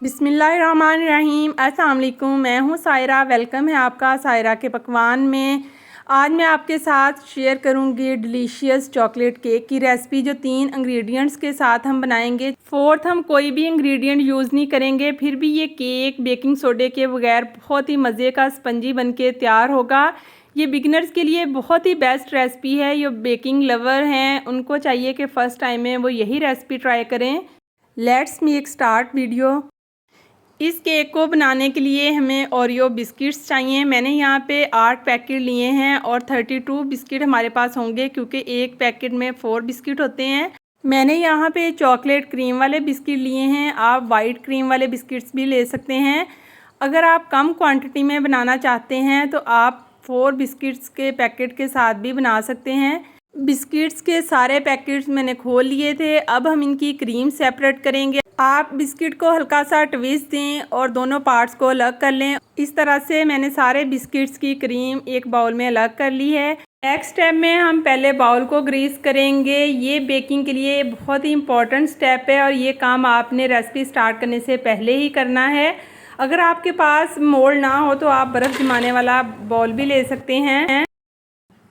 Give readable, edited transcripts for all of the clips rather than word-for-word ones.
बिस्मिल्लाहिर्रहमानिर्रहीम। अस्सलाम वालेकुम। मैं हूँ सायरा। वेलकम है आपका सायरा के पकवान में। आज मैं आपके साथ शेयर करूँगी डिलीशियस चॉकलेट केक की रेसिपी, जो 3 इंग्रेडिएंट्स के साथ हम बनाएंगे। फोर्थ हम कोई भी इंग्रेडिएंट यूज़ नहीं करेंगे, फिर भी ये केक बेकिंग सोडे के बगैर बहुत ही मज़े का स्पंजी बनके तैयार होगा। ये बिगिनर्स के लिए बहुत ही बेस्ट रेसिपी है। जो बेकिंग लवर हैं उनको चाहिए कि फ़र्स्ट टाइम में वो यही रेसिपी ट्राई करें। Let's make start video. इस केक को बनाने के लिए हमें ओरियो बिस्किट्स चाहिए। मैंने यहाँ पे 8 पैकेट लिए हैं और 32 बिस्किट हमारे पास होंगे, क्योंकि एक पैकेट में 4 बिस्किट होते हैं। मैंने यहाँ पे चॉकलेट क्रीम वाले बिस्किट लिए हैं। आप वाइट क्रीम वाले बिस्किट्स भी ले सकते हैं। अगर आप कम क्वांटिटी में बनाना चाहते हैं तो आप 4 बिस्किट्स के पैकेट के साथ भी बना सकते हैं। बिस्किट्स के सारे पैकेट्स मैंने खोल लिए थे। अब हम इनकी क्रीम सेपरेट करेंगे। आप बिस्किट को हल्का सा ट्विस्ट दें और दोनों पार्ट्स को अलग कर लें। इस तरह से मैंने सारे बिस्किट्स की क्रीम एक बाउल में अलग कर ली है। नेक्स्ट स्टेप में हम पहले बाउल को ग्रीस करेंगे। ये बेकिंग के लिए बहुत ही इम्पॉर्टेंट स्टेप है और ये काम आपने रेसिपी स्टार्ट करने से पहले ही करना है। अगर आपके पास मोल्ड ना हो तो आप बर्फ़ जमाने वाला बाउल भी ले सकते हैं।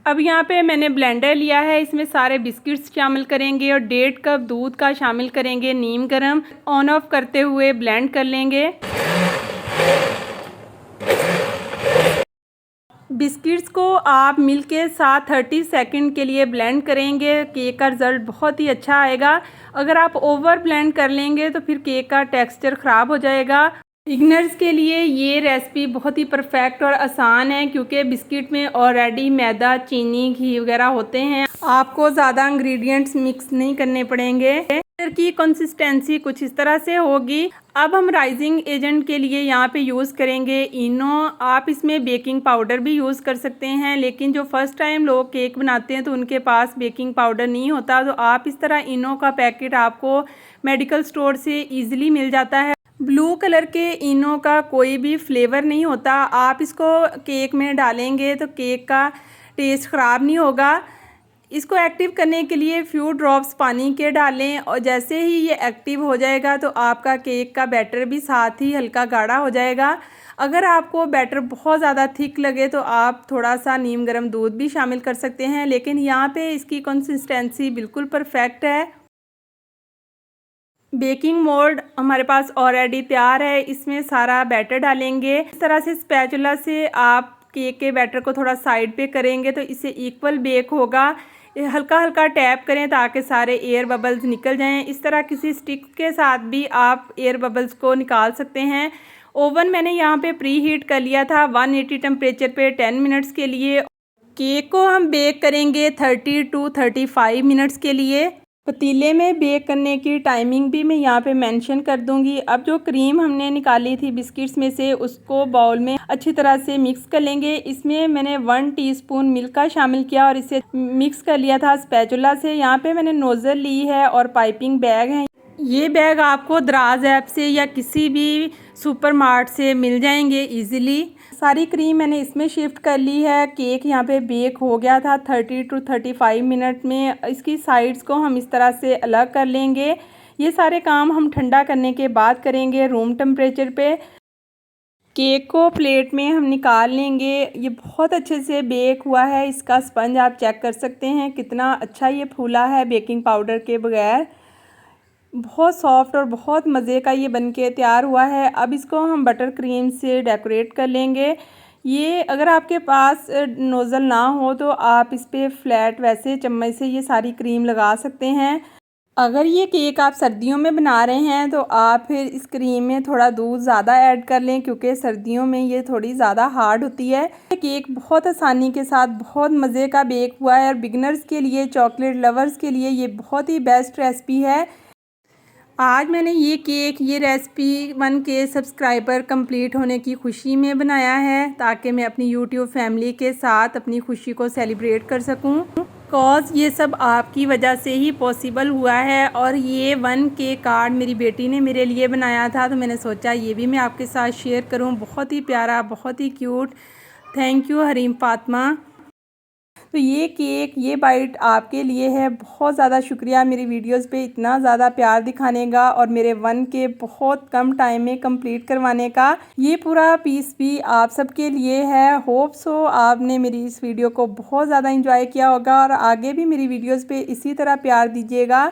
अब यहाँ पे मैंने ब्लेंडर लिया है, इसमें सारे बिस्किट्स शामिल करेंगे और 1.5 कप दूध का शामिल करेंगे। नीम गरम ऑन ऑफ करते हुए ब्लेंड कर लेंगे। बिस्किट्स को आप मिल्क के साथ 30 सेकंड के लिए ब्लेंड करेंगे। केक का रिज़ल्ट बहुत ही अच्छा आएगा। अगर आप ओवर ब्लेंड कर लेंगे तो फिर केक का टेक्सचर ख़राब हो जाएगा। बिगनर्स के लिए ये रेसिपी बहुत ही परफेक्ट और आसान है, क्योंकि बिस्किट में ऑलरेडी मैदा, चीनी, घी वगैरह होते हैं। आपको ज़्यादा इंग्रेडिएंट्स मिक्स नहीं करने पड़ेंगे। बैटर की कंसिस्टेंसी कुछ इस तरह से होगी। अब हम राइजिंग एजेंट के लिए यहाँ पे यूज़ करेंगे इनो। आप इसमें बेकिंग पाउडर भी यूज़ कर सकते हैं, लेकिन जो फर्स्ट टाइम लोग केक बनाते हैं तो उनके पास बेकिंग पाउडर नहीं होता, तो आप इस तरह इनो का पैकेट आपको मेडिकल स्टोर से ईजिली मिल जाता है। ब्लू कलर के इनो का कोई भी फ्लेवर नहीं होता। आप इसको केक में डालेंगे तो केक का टेस्ट ख़राब नहीं होगा। इसको एक्टिव करने के लिए फ्यू ड्रॉप्स पानी के डालें और जैसे ही ये एक्टिव हो जाएगा तो आपका केक का बैटर भी साथ ही हल्का गाढ़ा हो जाएगा। अगर आपको बैटर बहुत ज़्यादा थिक लगे तो आप थोड़ा सा नीम गर्म दूध भी शामिल कर सकते हैं, लेकिन यहाँ पे इसकी कंसिस्टेंसी बिल्कुल परफेक्ट है। बेकिंग मोल्ड हमारे पास ऑलरेडी तैयार है, इसमें सारा बैटर डालेंगे। इस तरह से स्पैचुला से आप केक के बैटर को थोड़ा साइड पे करेंगे तो इससे इक्वल बेक होगा। हल्का हल्का टैप करें ताकि सारे एयर बबल्स निकल जाएं। इस तरह किसी स्टिक के साथ भी आप एयर बबल्स को निकाल सकते हैं। ओवन मैंने यहाँ पे प्री हीट कर लिया था 180 टेम्परेचर पे 10 मिनट्स के लिए। केक को हम बेक करेंगे 30 to 35 मिनट्स के लिए। पतीले में बेक करने की टाइमिंग भी मैं यहाँ पे मेंशन कर दूंगी। अब जो क्रीम हमने निकाली थी बिस्किट्स में से, उसको बाउल में अच्छी तरह से मिक्स कर लेंगे। इसमें मैंने 1 टीस्पून मिल्क का शामिल किया और इसे मिक्स कर लिया था स्पैचुला से। यहाँ पे मैंने नोज़ल ली है और पाइपिंग बैग है। ये बैग आपको दराज ऐप से या किसी भी सुपरमार्ट से मिल जाएंगे इजीली। सारी क्रीम मैंने इसमें शिफ्ट कर ली है। केक यहाँ पे बेक हो गया था 30 to 35 मिनट में। इसकी साइड्स को हम इस तरह से अलग कर लेंगे। ये सारे काम हम ठंडा करने के बाद करेंगे रूम टेम्परेचर पे। केक को प्लेट में हम निकाल लेंगे। ये बहुत अच्छे से बेक हुआ है। इसका स्पंज आप चेक कर सकते हैं कितना अच्छा ये फूला है बेकिंग पाउडर के बगैर। बहुत सॉफ्ट और बहुत मज़े का ये बनके तैयार हुआ है। अब इसको हम बटर क्रीम से डेकोरेट कर लेंगे। ये अगर आपके पास नोज़ल ना हो तो आप इस पर फ्लैट वैसे चम्मच से ये सारी क्रीम लगा सकते हैं। अगर ये केक आप सर्दियों में बना रहे हैं तो आप फिर इस क्रीम में थोड़ा दूध ज़्यादा ऐड कर लें, क्योंकि सर्दियों में ये थोड़ी ज़्यादा हार्ड होती है। केक बहुत आसानी के साथ बहुत मज़े का बेक हुआ है और बिगनर्स के लिए, चॉकलेट लवर्स के लिए ये बहुत ही बेस्ट रेसिपी है। आज मैंने ये केक, ये रेसिपी 1K सब्सक्राइबर कंप्लीट होने की खुशी में बनाया है, ताकि मैं अपनी यूट्यूब फैमिली के साथ अपनी खुशी को सेलिब्रेट कर सकूं। बिकॉज़ ये सब आपकी वजह से ही पॉसिबल हुआ है। और ये 1K कार्ड मेरी बेटी ने मेरे लिए बनाया था, तो मैंने सोचा ये भी मैं आपके साथ शेयर करूँ। बहुत ही प्यारा, बहुत ही cute. Thank you Hareem Fatima. तो ये केक, ये बाइट आपके लिए है। बहुत ज़्यादा शुक्रिया मेरी वीडियोस पे इतना ज़्यादा प्यार दिखाने का और मेरे 1K बहुत कम टाइम में कंप्लीट करवाने का। ये पूरा पीस भी आप सबके लिए है। होप सो आपने मेरी इस वीडियो को बहुत ज़्यादा इंजॉय किया होगा और आगे भी मेरी वीडियोस पे इसी तरह प्यार दीजिएगा।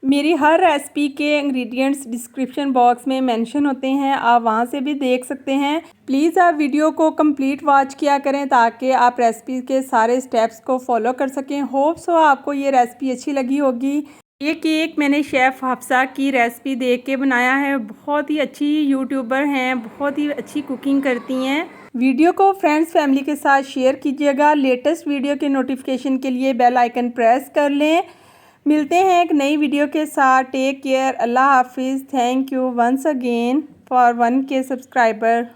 मेरी हर रेसिपी के इंग्रेडिएंट्स डिस्क्रिप्शन बॉक्स में मेंशन होते हैं, आप वहां से भी देख सकते हैं। प्लीज़ आप वीडियो को कंप्लीट वॉच किया करें ताकि आप रेसिपी के सारे स्टेप्स को फॉलो कर सकें। होप सो आपको ये रेसिपी अच्छी लगी होगी। ये केक मैंने शेफ़ हफ्सा की रेसिपी देख के बनाया है। बहुत ही अच्छी यूट्यूबर हैं, बहुत ही अच्छी कुकिंग करती हैं। वीडियो को फ्रेंड्स फैमिली के साथ शेयर कीजिएगा। लेटेस्ट वीडियो के नोटिफिकेशन के लिए बेल आइकन प्रेस कर लें। मिलते हैं एक नई वीडियो के साथ। टेक केयर, अल्लाह हाफिज़। Thank you once again for 1K subscriber.